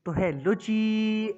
तो hello ji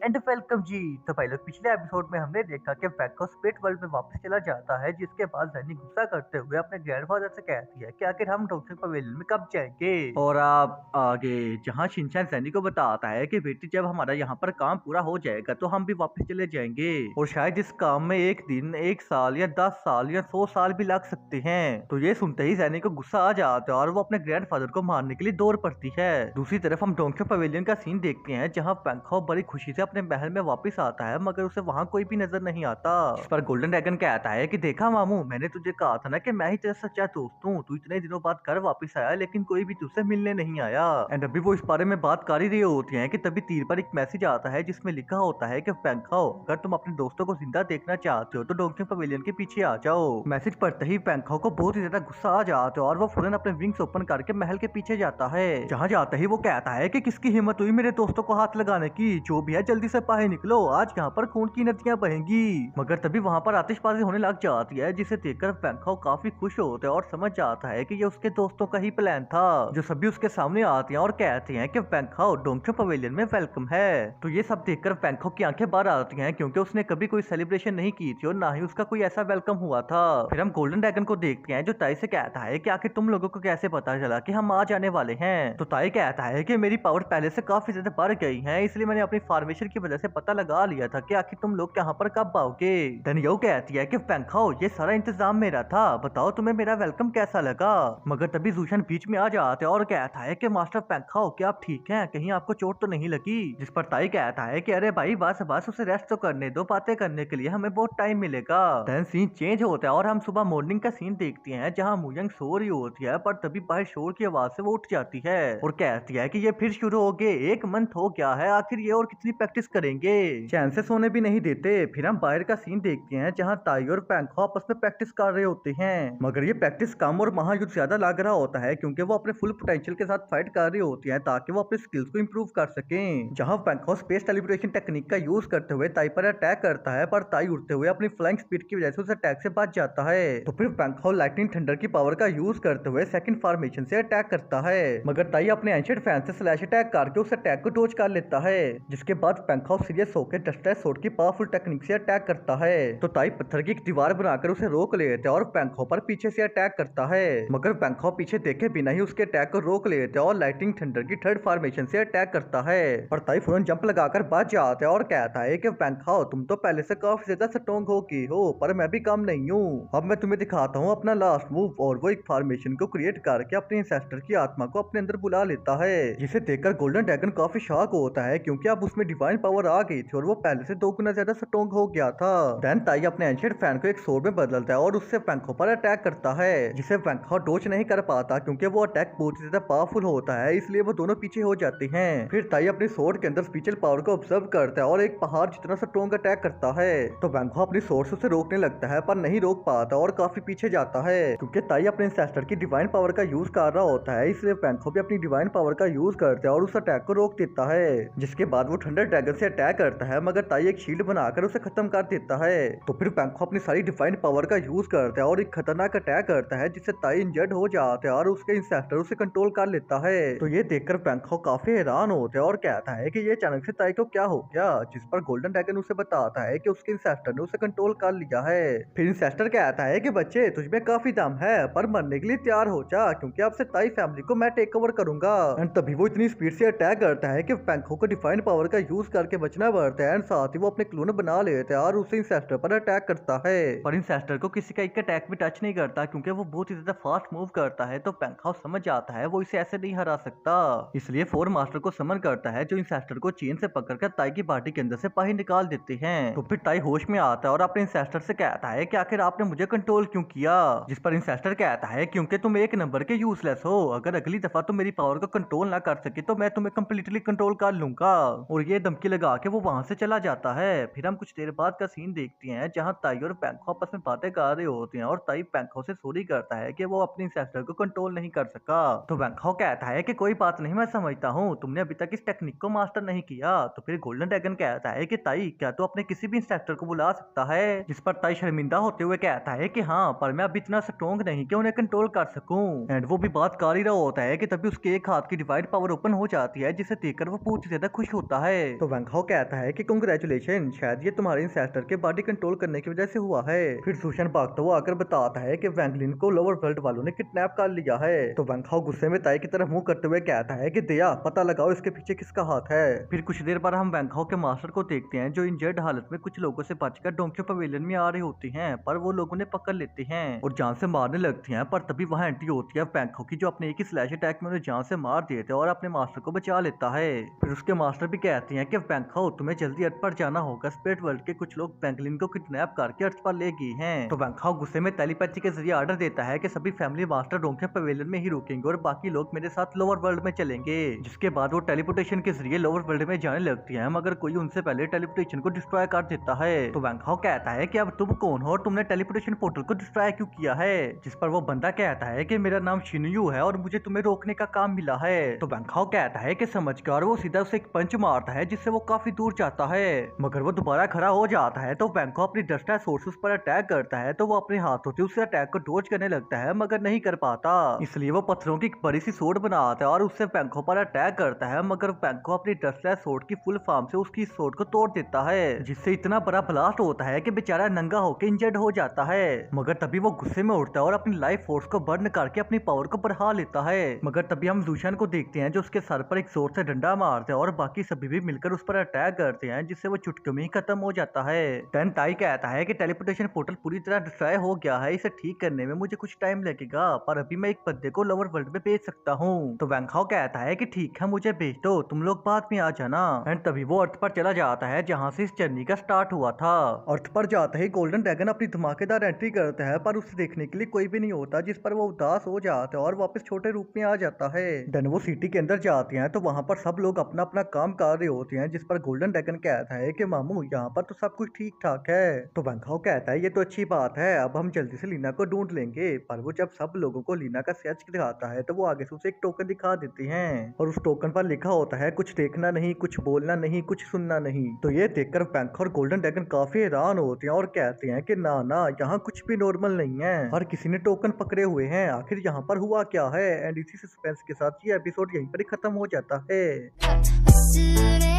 and welcome जी। तो भाई लोग पिछले एपिसोड में हमने देखा कि वैको स्पिरिट वर्ल्ड में वापस चला जाता है, जिसके बाद ज़ैनी गुस्सा करते हुए अपने ग्रैंडफादर से कहती है कि आखिर हम डॉक्टर पवेलियन में कब जाएंगे। और आप आगे जहां शिनचैन ज़ैनी को बताता है कि बेटी जब हमारा यहाँ पर काम पूरा हो जाएगा तो हम भी वापस चले जाएंगे, और शायद इस काम में एक दिन, एक साल या 10 साल या 100 साल भी लग सकते हैं। तो ये सुनते ही ज़ैनी को गुस्सा आ जाता है और वो अपने ग्रैंडफादर को मारने के लिए दौड़ पड़ती है। दूसरी तरफ हम डोंक्यो पवेलियन का सीन देखते हैं, जहां पेंगहाओ बड़ी खुशी से अपने महल में वापस आता है, मगर उसे वहां कोई भी नजर नहीं आता। इस पर गोल्डन ड्रैगन कहता है कि देखा मामू, मैंने तुझे कहा था ना कि मैं ही तेरा सच्चा दोस्त हूँ। तू इतने दिनों बाद घर वापस आया लेकिन कोई भी तुझसे मिलने नहीं आया। एंड अभी वो इस बारे में बात कर ही रही होती है कि तभी तीर पर एक मैसेज आता है जिसमें लिखा होता है कि पेंगहाओ, अगर तुम अपने दोस्तों को जिंदा देखना चाहते हो तो डोंक्यो पवेलियन के पीछे आ जाओ। मैसेज पढ़ते ही पेंगहाओ को बहुत ही ज्यादा गुस्सा आ जाता है और वो फौरन अपने विंग्स ओपन करके महल के पीछे जाता है। जहाँ जाते ही वो कहता है कि किसकी हिम्मत हुई मेरे दोस्तों को हाथ लगाने की, जो भी है जल्दी से बाहर निकलो, आज यहाँ पर खून की नदियां बहेंगी। मगर तभी वहाँ पर आतिशबाजी होने लग जाती है, जिसे देखकर पेंगहाओ काफी खुश होता है और समझ जाता है कि ये उसके दोस्तों का ही प्लान था, जो सभी उसके सामने आते हैं और कहते हैं कि पेंगहाओ डोंक्यो पवेलियन में वेलकम है। तो ये सब देखकर पेंगहाओ की आंखें बाहर आती हैं, क्योंकि उसने कभी कोई सेलिब्रेशन नहीं की थी और ना ही उसका कोई ऐसा वेलकम हुआ था। फिर हम गोल्डन ड्रैगन को देखते हैं, जो ताई से कहता है कि आखिर तुम लोगों को कैसे पता चला कि हम आ जाने वाले हैं। तो ताई कहता है कि मेरी पावर पहले से काफी ज्यादा बढ़ गई है, इसलिए मैंने अपनी फॉर्मेशन की वजह से पता लगा लिया था कि आखिर तुम लोग यहाँ पर कब आओगे। देन यो कहती है कि पेंगहाओ, ये सारा इंतजाम मेरा था, बताओ तुम्हें मेरा वेलकम कैसा लगा। मगर तभी जूशन बीच में आ जाते हैं और कहता है कि मास्टर पेंगहाओ, क्या आप ठीक हैं, कहीं आपको चोट तो नहीं लगी। जिस पर ताई कहता है कि अरे भाई बस बस, उसे रेस्ट तो करने दो, बातें करने के लिए हमें बहुत टाइम मिलेगा। देन सीन चेंज होता है और हम सुबह मॉर्निंग का सीन देखते हैं, जहाँ मुयंग सो रही होती है, पर तभी बाहर शोर की आवाज से वो उठ जाती है और कहती है कि ये फिर शुरू हो गए, 1 मंथ हो गया है, आखिर ये और कितनी प्रैक्टिस करेंगे, चैन से सोने भी नहीं देते। फिर हम बाहर का सीन देखते हैं, जहाँ ताई और पेंगहाओ आपस में प्रैक्टिस कर रहे होते हैं, मगर ये प्रैक्टिस कम और महायुद्ध ज्यादा लग रहा होता है, क्योंकि वो अपने फुल पोटेंशियल के साथ फाइट कर रही होती है ताकि वो अपने स्किल्स को इंप्रूव कर सकें। जहाँ पेंगहाओ स्पेस टेलीपोर्टेशन टेक्निक का यूज करते हुए ताई पर अटैक करता है, पर ताई उड़ते हुए अपनी फ्लाइंग स्पीड की वजह से उस अटैक से बच जाता है। तो फिर पेंगहाओ लाइटनिंग थंडर की पावर का यूज करते हुए सेकंड फॉर्मेशन से अटैक करता है, मगर ताई अपने एंशिएंट फैन से स्लैश अटैक करके उस अटैक को डोज कर लेता है। जिसके बाद पेंगहाओ सीरियस होकर डस्टर सोर्ड की पावरफुल टेक्निक से अटैक करता है। तो ताई पत्थर की एक दीवार बनाकर उसे रोक लेते हैं और पेंगहाओ पर पीछे से अटैक करता है, मगर पेंगहाओ पीछे देखे बिना ही उसके अटैक को रोक लेते हैं और लाइटिंग थंडर की थर्ड फॉर्मेशन से अटैक करता है। पर ताई फौरन जंप लगाकर बच जाता है और कहता है कि पेंगहाओ, तुम तो पहले से काफी ज्यादा स्ट्रॉन्ग हो की हो, पर मैं भी कम नहीं हूँ। अब मैं तुम्हें दिखाता हूँ अपना लास्ट मूव, और वो एक फॉर्मेशन को क्रिएट करके अपने इंसेस्टर की आत्मा को अपने अंदर बुला लेता है, जिसे देखकर गोल्डन ड्रैगन काफी शॉक होता है, क्योंकि अब उसमें डिवाइन पावर आ गई थी और वो पहले से 2 गुना ज्यादा स्ट्रॉन्ग हो गया था। देन ताई अपने एंशिएंट फैन को एक सोर्ड में बदलता है और उससे पेंगहाओ पर अटैक करता है, जिसे पेंगहाओ डोज नहीं कर पाता, क्योंकि वो अटैक बहुत ज्यादा पावरफुल होता है, इसलिए वो दोनों पीछे हो जाते हैं। फिर ताई अपनी सोर्ड के अंदर स्पिरिचुअल पावर को ऑब्जर्व करता है और एक पहाड़ जितना स्ट्रॉन्ग अटैक करता है। तो पेंगहाओ अपनी सोर्ड से उसे रोकने लगता है, पर नहीं रोक पाता और काफी पीछे जाता है, क्योंकि ताई अपने इंसेस्टर की डिवाइन पावर का यूज कर रहा होता है, इसलिए पेंगहाओ भी अपनी डिवाइन पावर का यूज करता है और उस अटैक को रोक देता है। जिसके बाद वो थंडर ड्रैगन से अटैक करता है, मगर ताई एक शील्ड बनाकर उसे खत्म कर देता है। तो फिर पेंगहाओ अपनी सारी डिवाइन पावर का यूज करता है और एक खतरनाक अटैक करता है, जिससे ताई इंजर्ड हो जाता है और उसके इंसेस्टर उसे कंट्रोल कर लेता है। तो ये देखकर पेंगहाओ काफी हैरान होता है और कहता है कि ये अचानक से ताई को क्या हो गया, जिस पर गोल्डन ड्रैगन उसे बताता है कि उसके इंसेस्टर ने उसे कंट्रोल कर लिया है। फिर इंसेस्टर कहता है कि बच्चे, तुझमें काफी दम है, पर मरने के लिए तैयार हो जा, क्योंकि अब से ताई फैमिली को मैं टेक ओवर करूंगा। एंड तभी वो इतनी स्पीड से अटैक करता है कि पेंगहाओ को डिवाइन पावर का यूज करके बचना पड़ता है, एंड साथ ही वो अपने क्लोन बना लेता है और उसे इंसेस्टर पर अटैक करता है, पर इंसेस्टर को किसी का एक अटैक भी टच नहीं करता, क्योंकि वो बहुत ही ज्यादा फास्ट मूव करता है। तो पेंगहाओ समझ जाता है वो इसे ऐसे नहीं हरा सकता, इसलिए फोर मास्टर को समन करता है, जो इंसेस्टर को चेन से पकड़कर ताई की बॉडी के अंदर से बाहर निकाल देते हैं। तो फिर ताई होश में आता है और अपने इंसेस्टर से कहता है कि आखिर आपने मुझे कंट्रोल क्यों किया, जिस पर इंसेस्टर कहता है क्योंकि तुम एक नंबर के यूजलेस हो, अगर अगली दफा तुम मेरी पावर को कंट्रोल ना कर सके तो मैं तुम्हें कंप्लीटली कंट्रोल कर लूंगा। और ये धमकी लगा के वो वहां से चला जाता है। फिर हम कुछ देर बाद का सीन देखते हैं, जहां ताई और पेंगहाओ आपस में बातें कर रहे होते हैं और ताई पेंगहाओ से सॉरी करता है कि वो अपने इंसेस्टर को कंट्रोल नहीं कर सका। तो पेंगहाओ कहता है कि कोई बात नहीं, मैं समझता हूँ, तुमने अभी तक इस टेक्निक को मास्टर नहीं किया। तो फिर गोल्डन ड्रैगन कहता है कि ताई, क्या तू अपने किसी भी इंसेस्टर को बुला सकता है, जिस पर ताई शर्मिंदा होते हुए कहता है कि हाँ, पर मैं अभी इतना स्ट्रॉन्ग नहीं कि उन्हें कंट्रोल कर सकूं। एंड वो भी बात कर ही रहा होता है कि तभी उसके एक हाथ की डिवाइड पावर ओपन हो जाती है, जिसे देखकर वो पूछ बहुत ही ज्यादा खुश होता है। तो वैंग हाओ कहता है कि कांग्रेचुलेशन, शायद ये तुम्हारे इंसेस्टर के बॉडी कंट्रोल करने की वजह से हुआ है। फिर सुशन भागता हुआ आकर बताता है कि वैंगलिन को लोअर वर्ल्ड वालों ने किडनैप कर लिया है। तो वैंग हाओ गुस्से में ताई की तरफ मुंह करते हुए कहता है कि दया पता लगाओ इसके पीछे किसका हाथ है। फिर कुछ देर बाद हम वैंग हाओ के मास्टर को देखते हैं जो इंजर्ड हालत में कुछ लोगों से बचकर डोंकियो पवेलियन में आ रही होती हैं, पर वो लोग उन्हें पकड़ लेते हैं और जान से मारने लगती हैं। पर तभी वहां एंट्री होती है वैंग हाओ की, जो अपने एक ही स्लैश अटैक में उन्हें जान से मार दिए थे और अपने मास्टर को बचा लेता है। फिर उसके मास्टर भी कहते हैं कि वैंग हाओ तुम्हें जल्दी अर्थ पर जाना होगा, स्पिरिट वर्ल्ड के कुछ लोग वैंगलिन को किडनैप करके अर्थ पर ले गए हैं। तो वैंग हाओ गुस्से में टेलीपैथी के जरिए ऑर्डर देता है कि सभी फैमिली मास्टर डोंकियो पवेलियन में ही रुकेंगे और बाकी लोग मेरे साथ लोअर वर्ल्ड में चलेंगे। जिसके बाद वो टेलीपोर्टेशन के जरिए लोअर वर्ल्ड में जाने लगती है, मगर कोई उनसे पहले टेलीपोर्टेशन को डिस्ट्रॉय कर देता है। तो वैंग हाओ कहता है कि अब तुम कौन हो और तुमने टेलीपोर्टेशन पोर्टल को डिस्ट्रॉय क्यों किया है। जिस पर वो बंदा कहता है कि मेरा नाम शिनयू है और मुझे तुम्हें रोकने का काम मिला है। तो वैंग हाओ कहता है कि समझकर वो सीधा उसे एक पंच मारता है जिससे वो काफी दूर जाता है, मगर वो दोबारा खड़ा हो जाता है। तो वैंग हाओ अपनी डस्टा सोर्सेस पर अटैक करता है, तो वो अपने हाथों से उस अटैक को डोज करने लगता है मगर नहीं कर पाता। इसलिए वो पत्थरों की एक बड़ी सी सोर्ड बनाता है और उससे वैंग हाओ पर अटैक करता है, मगर वैंग हाओ अपनी डस्टलेस सोर्ड की फुल फॉर्म से उसकी सोर्ड को तोड़ देता है, जिससे इतना बड़ा ब्लास्ट होता है कि बेचारा नंगा होकर इंजर्ड हो जाता है। मगर तभी वो गुस्से में उठता है और अपनी लाइफ फोर्स को बर्न करके अपनी पावर को बढ़ा लेता है। मगर तभी हम जूशन को देखते हैं जो उसके सर पर एक जोर से डंडा मारते हैं और बाकी सभी भी मिलकर उस पर अटैक करते हैं, जिससे वो चुटकी में ही खत्म हो जाता है। देन ताई कहता है कि टेलीपोर्टेशन पोर्टल पूरी तरह डिस्ट्रॉय हो गया है, इसे ठीक करने में मुझे कुछ टाइम लगेगा, पर अभी मैं एक बंदे को लोअर वर्ल्ड में भेज सकता हूँ। तो वैंग हाओ कहता है कि ठीक है मुझे भेज दो, तुम लोग बाद में आ जाना। एंड तभी वो अर्थ पर चला जाता है जहाँ से इस जर्नी का स्टार्ट हुआ था। अर्थ पर जाते ही गोल्डन ड्रैगन अपनी धमाकेदार एंट्री करता है, पर उसे देखने के लिए कोई भी नहीं होता, जिस पर वो उदास हो जाता है और वापस छोटे रूप में आ जाता है। देन वो सिटी के अंदर जाते हैं तो वहाँ पर सब लोग अपना अपना काम कर रहे होते हैं, जिस पर गोल्डन ड्रैगन कहता है कि मामू यहाँ पर तो सब कुछ ठीक ठाक है। तो वैंग हाओ कहता है ये तो अच्छी बात है, अब हम जल्दी से लीना को ढूंढ लेंगे। पर वो जब सब लोगों को लीना का स्केच दिखाता है तो वो आगे से उसे एक टोकन दिखा देते हैं और उस टोकन पर लिखा होता है कुछ देखना नहीं, कुछ बोलना नहीं, कुछ सुनना नहीं। तो ये देखकर वैंग हाओ और गोल्डन ड्रैगन काफी हैरान होते हैं और कहते हैं कि ना ना यहाँ कुछ भी नॉर्मल नहीं है, हर किसी ने टोकन पकड़े हुए हैं, आखिर यहाँ पर हुआ क्या है। एंड इसी सस्पेंस के साथ ये एपिसोड यहीं पर ही खत्म हो जाता है।